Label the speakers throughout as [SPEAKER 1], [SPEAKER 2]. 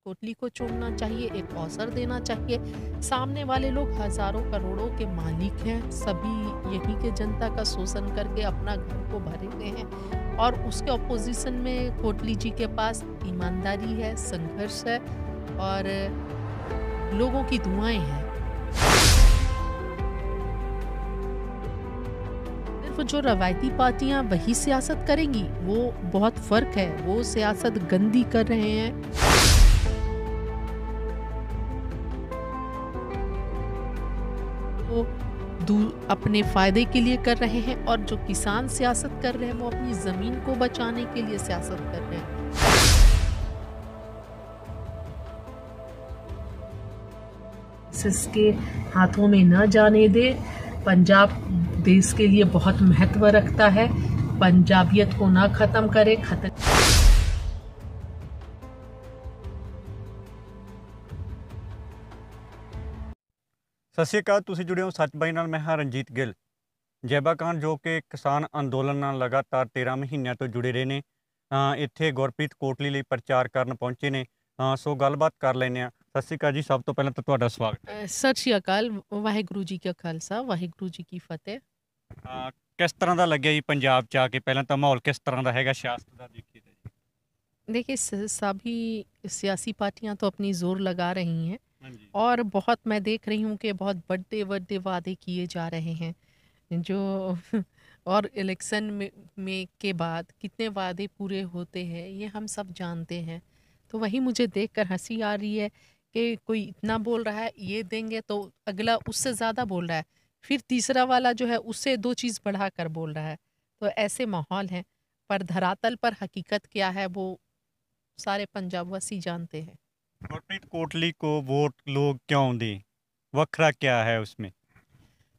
[SPEAKER 1] कोटली को चुनना चाहिए, एक अवसर देना चाहिए। सामने वाले लोग हज़ारों करोड़ों के मालिक हैं, सभी यहीं के जनता का शोषण करके अपना घर को भरे हुए हैं और उसके ऑपोज़िशन में कोटली जी के पास ईमानदारी है, संघर्ष है और लोगों की दुआएँ हैं। सिर्फ़ जो रवायती पार्टियाँ वही सियासत करेंगी, वो बहुत फ़र्क है, वो सियासत गंदी कर रहे हैं। वो दू अपने फ़ायदे के लिए कर रहे हैं और जो किसान सियासत कर रहे हैं वो अपनी ज़मीन को बचाने के लिए सियासत कर रहे हैं। इसके हाथों में न जाने दे। पंजाब देश के लिए बहुत महत्व रखता है। पंजाबियत को ना खत्म करे।
[SPEAKER 2] ਸਤਿ ਸ਼੍ਰੀ ਅਕਾਲ। ਤੁਸੀਂ ਜੁੜੇ ਹੋ ਸੱਚ ਬਾਈ ਨਾਲ। ਮੈਂ ਹਾਂ ਰਣਜੀਤ ਗਿੱਲ। ਜੈਬਾ ਖਾਨ ਜੋ ਕਿ ਕਿਸਾਨ ਅੰਦੋਲਨ ਨਾਲ ਲਗਾਤਾਰ 13 ਮਹੀਨਿਆਂ ਤੋਂ ਜੁੜੇ ਰਹੇ ਨੇ, ਇੱਥੇ ਗੁਰਪ੍ਰੀਤ ਕੋਟਲੀ ਲਈ ਪ੍ਰਚਾਰ ਕਰਨ ਪਹੁੰਚੇ ਨੇ। ਸੋ ਗੱਲਬਾਤ ਕਰ ਲੈਂਦੇ ਹਾਂ। ਸਤਿ ਸ਼੍ਰੀ ਅਕਾਲ ਜੀ। ਸਭ ਤੋਂ ਪਹਿਲਾਂ ਤਾਂ ਤੁਹਾਡਾ ਸਵਾਗਤ ਹੈ।
[SPEAKER 1] सत श्री अकाल। वाहिगुरु जी का खालसा, वाहिगुरु जी की फतेह।
[SPEAKER 2] ਕਿਸ ਤਰ੍ਹਾਂ ਦਾ ਲੱਗਿਆ ਜੀ ਪੰਜਾਬ 'ਚ ਆ ਕੇ? ਪਹਿਲਾਂ ਤਾਂ ਮਾਹੌਲ ਕਿਸ ਤਰ੍ਹਾਂ ਦਾ ਹੈਗਾ ਸਿਆਸਤ ਦਾ, ਦੇਖੀਏ ਤਾਂ ਜੀ।
[SPEAKER 1] देखिए सभी सियासी पार्टियां तो अपनी जोर लगा रही हैं
[SPEAKER 2] हाँ जी।
[SPEAKER 1] और बहुत मैं देख रही हूँ कि बहुत बड़े बड़े वादे किए जा रहे हैं जो और इलेक्शन में के बाद कितने वादे पूरे होते हैं ये हम सब जानते हैं। तो वही मुझे देखकर हंसी आ रही है कि कोई इतना बोल रहा है ये देंगे तो अगला उससे ज़्यादा बोल रहा है, फिर तीसरा वाला जो है उससे दो चीज़ बढ़ा कर बोल रहा है। तो ऐसे माहौल हैं, पर धरातल पर हकीकत क्या है वो सारे पंजाबवासी जानते हैं।
[SPEAKER 2] गुरप्रीत कोटली को वोट लोग क्यों दें? वखरा क्या है उसमें?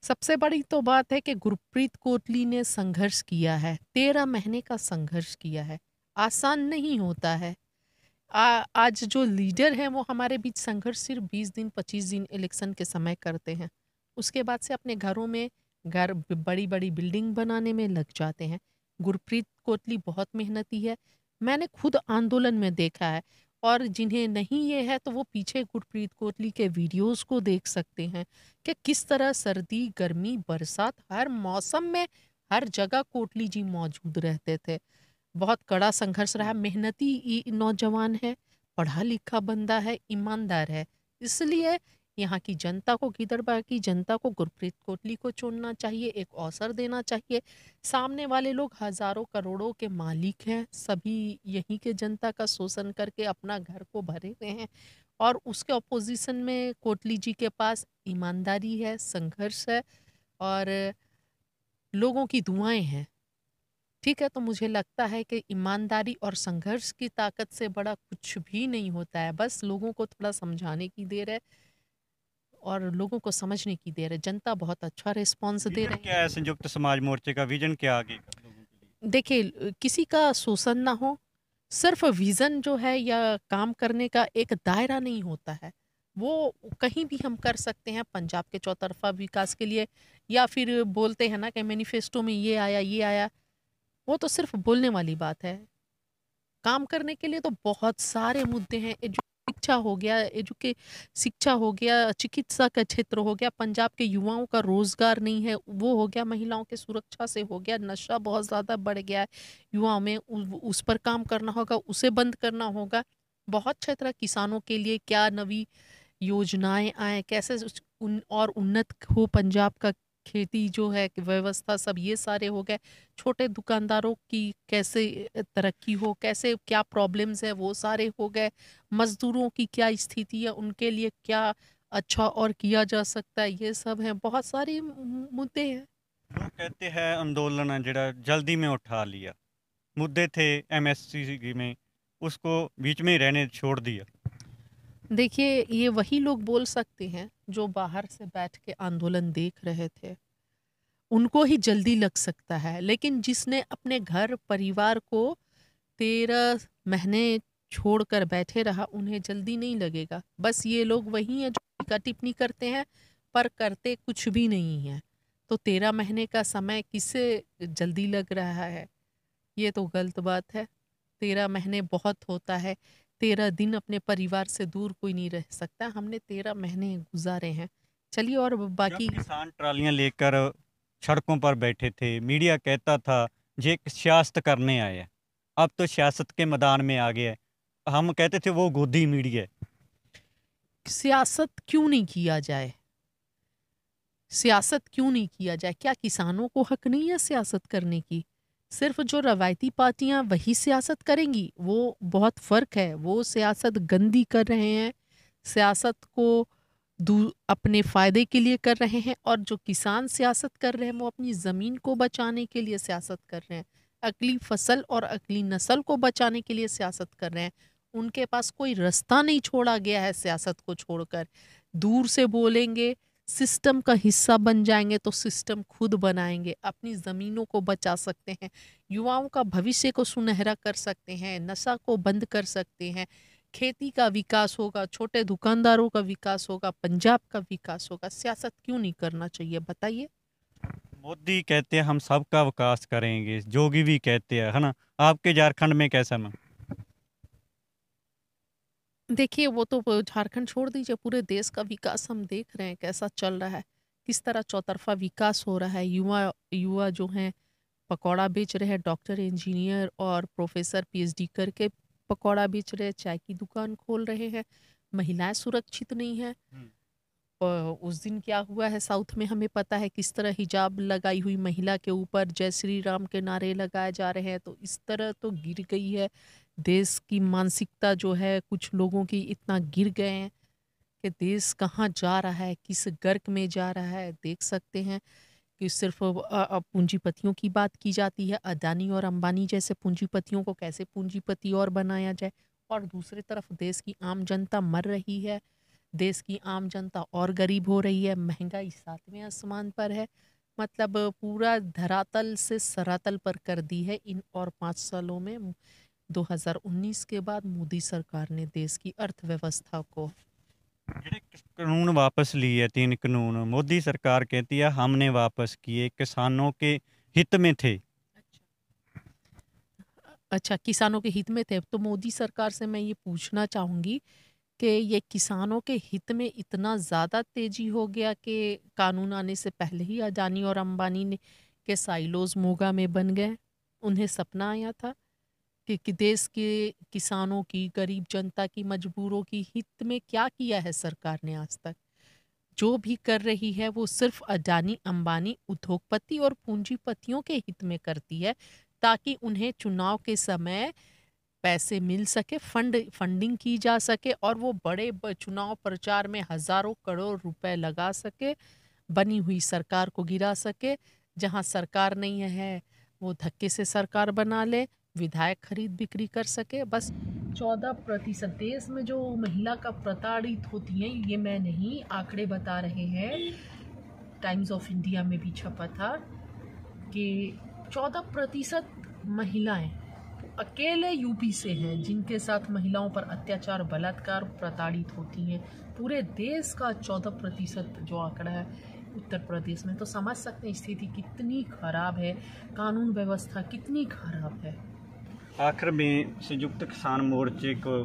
[SPEAKER 1] सबसे बड़ी तो बात है कि गुरप्रीत कोटली ने संघर्ष किया है, 13 महीने का संघर्ष किया है। आसान नहीं होता है। आज जो लीडर हैं वो हमारे बीच संघर्ष सिर्फ 20 दिन 25 दिन इलेक्शन के समय करते हैं, उसके बाद से अपने घरों में बड़ी बड़ी बिल्डिंग बनाने में लग जाते हैं। गुरप्रीत कोटली बहुत मेहनती है, मैंने खुद आंदोलन में देखा है। और जिन्हें नहीं ये है तो वो पीछे गुरप्रीत कोटली के वीडियोस को देख सकते हैं कि किस तरह सर्दी गर्मी बरसात हर मौसम में हर जगह कोटली जी मौजूद रहते थे। बहुत कड़ा संघर्ष रहा। मेहनती नौजवान है, पढ़ा लिखा बंदा है, ईमानदार है। इसलिए यहाँ की जनता को, गिदड़बाह की जनता को गुरप्रीत कोटली को चुनना चाहिए, एक अवसर देना चाहिए। सामने वाले लोग हजारों करोड़ों के मालिक हैं, सभी यहीं के जनता का शोषण करके अपना घर को भरे हुए हैं और उसके ऑपोजिशन में कोटली जी के पास ईमानदारी है, संघर्ष है और लोगों की दुआएं हैं। ठीक है, तो मुझे लगता है कि ईमानदारी और संघर्ष की ताकत से बड़ा कुछ भी नहीं होता है। बस लोगों को थोड़ा समझाने की देर है और लोगों को समझने की देर है। जनता बहुत अच्छा रिस्पॉन्स दे
[SPEAKER 2] विजन
[SPEAKER 1] रही
[SPEAKER 2] क्या है संयुक्त समाज मोर्चे का? विजन क्या आगे का लोगों के लिए?
[SPEAKER 1] है। देखिए, किसी का शोषण ना हो, सिर्फ विज़न जो है या काम करने का एक दायरा नहीं होता है। वो कहीं भी हम कर सकते हैं पंजाब के चौतरफा विकास के लिए, या फिर बोलते हैं ना कि मैनिफेस्टो में ये आया, वो तो सिर्फ बोलने वाली बात है। काम करने के लिए तो बहुत सारे मुद्दे हैं। शिक्षा हो गया, शिक्षा हो गया, चिकित्सा का क्षेत्र हो गया, पंजाब के युवाओं का रोजगार नहीं है वो हो गया, महिलाओं के सुरक्षा से हो गया, नशा बहुत ज़्यादा बढ़ गया है युवाओं में, उस पर काम करना होगा, उसे बंद करना होगा। बहुत क्षेत्र, किसानों के लिए क्या नवी योजनाएं आए, कैसे और उन्नत हो पंजाब का खेती जो है व्यवस्था, सब ये सारे हो गए। छोटे दुकानदारों की कैसे तरक्की हो, कैसे क्या प्रॉब्लम्स है वो सारे हो गए। मजदूरों की क्या स्थिति है, उनके लिए क्या अच्छा और किया जा सकता है, ये सब है। बहुत सारे मुद्दे हैं।
[SPEAKER 2] लोग कहते हैं आंदोलन है जरा जल्दी में उठा लिया, मुद्दे थे एमएससी में, उसको बीच में ही रहने छोड़ दिया।
[SPEAKER 1] देखिए, ये वही लोग बोल सकते हैं जो बाहर से बैठ के आंदोलन देख रहे थे, उनको ही जल्दी लग सकता है, लेकिन जिसने अपने घर परिवार को 13 महीने छोड़कर बैठे रहा उन्हें जल्दी नहीं लगेगा। बस ये लोग वही हैं जो टीका टिप्पणी करते हैं पर करते कुछ भी नहीं है। तो 13 महीने का समय किसे जल्दी लग रहा है, ये तो गलत बात है। 13 महीने बहुत होता है। 13 दिन अपने परिवार से दूर कोई नहीं रह सकता। हमने 13 महीने गुजारे हैं। चलिए और
[SPEAKER 2] जब
[SPEAKER 1] बाकी
[SPEAKER 2] किसान ट्रालियां लेकर सड़कों पर बैठे थे, मीडिया कहता था ये एक सियासत करने आए हैं। अब तो सियासत के मैदान में आ गया है। हम कहते थे वो गोदी मीडिया है।
[SPEAKER 1] सियासत क्यों नहीं किया जाए? सियासत क्यों नहीं किया जाए? क्या किसानों को हक नहीं है सियासत करने की? सिर्फ जो रवायती पार्टियां वही सियासत करेंगी, वो बहुत फर्क है। वो सियासत गंदी कर रहे हैं, सियासत को अपने फायदे के लिए कर रहे हैं, और जो किसान सियासत कर रहे हैं वो अपनी जमीन को बचाने के लिए सियासत कर रहे हैं, अगली फसल और अगली नस्ल को बचाने के लिए सियासत कर रहे हैं। उनके पास कोई रास्ता नहीं छोड़ा गया है सियासत को छोड़कर। दूर से बोलेंगे, सिस्टम का हिस्सा बन जाएंगे तो सिस्टम खुद बनाएंगे, अपनी ज़मीनों को बचा सकते हैं, युवाओं का भविष्य को सुनहरा कर सकते हैं, नशा को बंद कर सकते हैं, खेती का विकास होगा, छोटे दुकानदारों का विकास होगा, पंजाब का विकास होगा। सियासत क्यों नहीं करना चाहिए बताइए?
[SPEAKER 2] मोदी कहते हैं हम सबका विकास करेंगे, जोगी भी कहते हैं, है ना। आपके झारखंड में कैसा मैम?
[SPEAKER 1] देखिए, वो तो झारखंड छोड़ दीजिए, पूरे देश का विकास हम देख रहे हैं कैसा चल रहा है, किस तरह चौतरफा विकास हो रहा है। युवा युवा जो हैं पकौड़ा बेच रहे हैं, डॉक्टर, इंजीनियर और प्रोफेसर, पीएचडी करके पकौड़ा बेच रहे हैं, चाय की दुकान खोल रहे हैं। महिलाएं सुरक्षित नहीं है। उस दिन क्या हुआ है साउथ में हमें पता है, किस तरह हिजाब लगाई हुई महिला के ऊपर जय श्री राम के नारे लगाए जा रहे हैं। तो इस तरह तो गिर गई है देश की मानसिकता जो है, कुछ लोगों की इतना गिर गए हैं कि देश कहाँ जा रहा है, किस गर्क में जा रहा है। देख सकते हैं कि सिर्फ पूंजीपतियों की बात की जाती है, अदानी और अंबानी जैसे पूंजीपतियों को कैसे पूंजीपति और बनाया जाए, और दूसरी तरफ देश की आम जनता मर रही है, देश की आम जनता और गरीब हो रही है, महंगाई 7वें आसमान पर है। मतलब पूरा धरातल से सरातल पर कर दी है इन और 5 सालों में। 2019 के बाद मोदी सरकार ने देश की अर्थव्यवस्था को
[SPEAKER 2] ਜਿਹੜੇ कानून वापस लिए 3 कानून, मोदी सरकार कहती है हमने वापस किए, किसानों के हित में थे।
[SPEAKER 1] अच्छा, किसानों के हित में थे। तो मोदी सरकार से मैं ये पूछना चाहूंगी कि ये किसानों के हित में इतना ज़्यादा तेजी हो गया कि कानून आने से पहले ही अदानी और अंबानी ने के साइलोज मोगा में बन गए। उन्हें सपना आया था कि देश के किसानों की, गरीब जनता की, मजबूरों की हित में क्या किया है सरकार ने आज तक? जो भी कर रही है वो सिर्फ अडानी, अंबानी, उद्योगपति और पूंजीपतियों के हित में करती है, ताकि उन्हें चुनाव के समय पैसे मिल सके, फंडिंग की जा सके, और वो बड़े चुनाव प्रचार में हजारों करोड़ रुपए लगा सके, बनी हुई सरकार को गिरा सके। जहां सरकार नहीं है वो धक्के से सरकार बना ले, विधायक खरीद बिक्री कर सके। बस 14% देश में जो महिला का प्रताड़ित होती हैं, ये मैं नहीं, आंकड़े बता रहे हैं, टाइम्स ऑफ इंडिया में भी छपा था कि 14% महिलाएं अकेले यूपी से हैं जिनके साथ महिलाओं पर अत्याचार, बलात्कार, प्रताड़ित होती हैं। पूरे देश का 14% जो आंकड़ा है उत्तर प्रदेश में। तो समझ सकते हैं स्थिति कितनी खराब है, कानून व्यवस्था कितनी खराब है।
[SPEAKER 2] आखिर में संयुक्त किसान मोर्चे को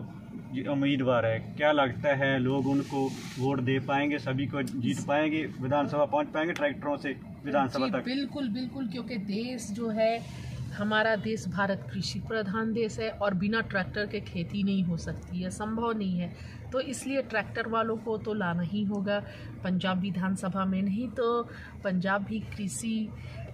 [SPEAKER 2] उम्मीदवार है, क्या लगता है लोग उनको वोट दे पाएंगे, सभी को जीत पाएंगे, विधानसभा पहुंच पाएंगे ट्रैक्टरों से विधानसभा तक?
[SPEAKER 1] बिल्कुल बिल्कुल, क्योंकि देश जो है, हमारा देश भारत कृषि प्रधान देश है, और बिना ट्रैक्टर के खेती नहीं हो सकती है, संभव नहीं है। तो इसलिए ट्रैक्टर वालों को तो लाना ही होगा पंजाब विधानसभा में। नहीं तो पंजाब भी कृषि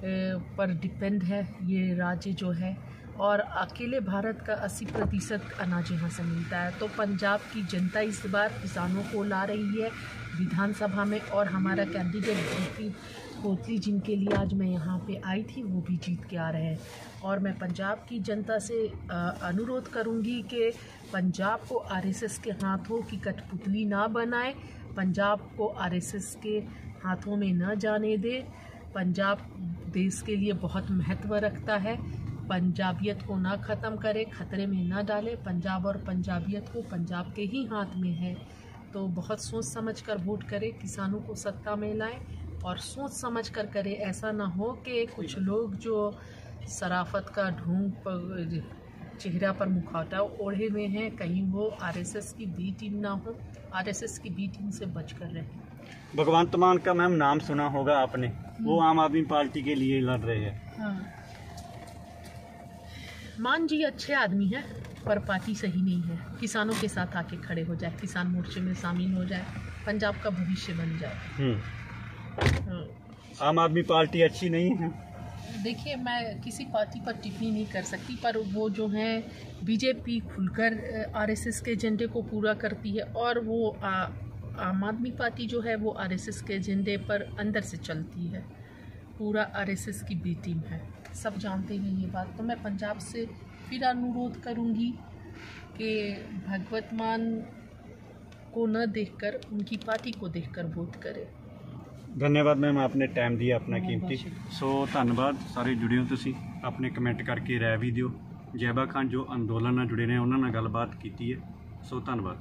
[SPEAKER 1] पर डिपेंड है ये राज्य जो है, और अकेले भारत का 80% अनाज यहाँ से मिलता है। तो पंजाब की जनता इस बार किसानों को ला रही है विधानसभा में, और हमारा कैंडिडेट कोतली जिनके लिए आज मैं यहाँ पे आई थी, वो भी जीत के आ रहे हैं। और मैं पंजाब की जनता से अनुरोध करूँगी कि पंजाब को आरएसएस के हाथों की कठपुतली ना बनाए, पंजाब को आरएसएस के हाथों में न जाने दे। पंजाब देश के लिए बहुत महत्व रखता है, पंजाबियत को ना ख़त्म करे, ख़तरे में ना डाले। पंजाब और पंजाबियत को पंजाब के ही हाथ में है। तो बहुत सोच समझ कर वोट करें, किसानों को सत्ता में लाएं, और सोच समझ कर करें। ऐसा ना हो कि कुछ लोग जो शराफत का ढोंग चेहरा पर मुखौटा ओढ़े हुए हैं, कहीं वो आरएसएस की बी टीम ना हो, आरएसएस की बी टीम से बचकर रहे।
[SPEAKER 2] भगवंत मान का मैम नाम सुना होगा आपने, वो आम आदमी पार्टी के लिए लड़ रहे हैं।
[SPEAKER 1] हाँ, मान जी अच्छे आदमी हैं पर पार्टी सही नहीं है। किसानों के साथ आके खड़े हो जाए, किसान मोर्चे में शामिल हो जाए, पंजाब का भविष्य बन जाए। हाँ।
[SPEAKER 2] आम आदमी पार्टी अच्छी नहीं है।
[SPEAKER 1] देखिए, मैं किसी पार्टी पर टिप्पणी नहीं कर सकती, पर वो जो है बीजेपी खुलकर आरएसएस के एजेंडे को पूरा करती है, और वो आम आदमी पार्टी जो है वो आरएसएस के एजेंडे पर अंदर से चलती है। पूरा आरएसएस की बी टीम है, सब जानते हैं ये बात। तो मैं पंजाब से फिर अनुरोध करूंगी कि भगवत मान को न देखकर उनकी पार्टी को देखकर वोट करें।
[SPEAKER 2] धन्यवाद मैम, आपने टाइम दिया अपना कीमती। सो धन्यवाद ਸਾਰੇ ਜੁੜੇ ਹੋ ਤੁਸੀਂ, ਆਪਣੇ ਕਮੈਂਟ ਕਰਕੇ ਰਾਏ ਵੀ ਦਿਓ। ਜੈਬਾ ਖਾਨ ਜੋ ਅੰਦੋਲਨ ਨਾਲ ਜੁੜੇ ਨੇ ਉਹਨਾਂ ਨਾਲ ਗੱਲਬਾਤ ਕੀਤੀ ਹੈ। ਸੋ ਧੰਨਵਾਦ।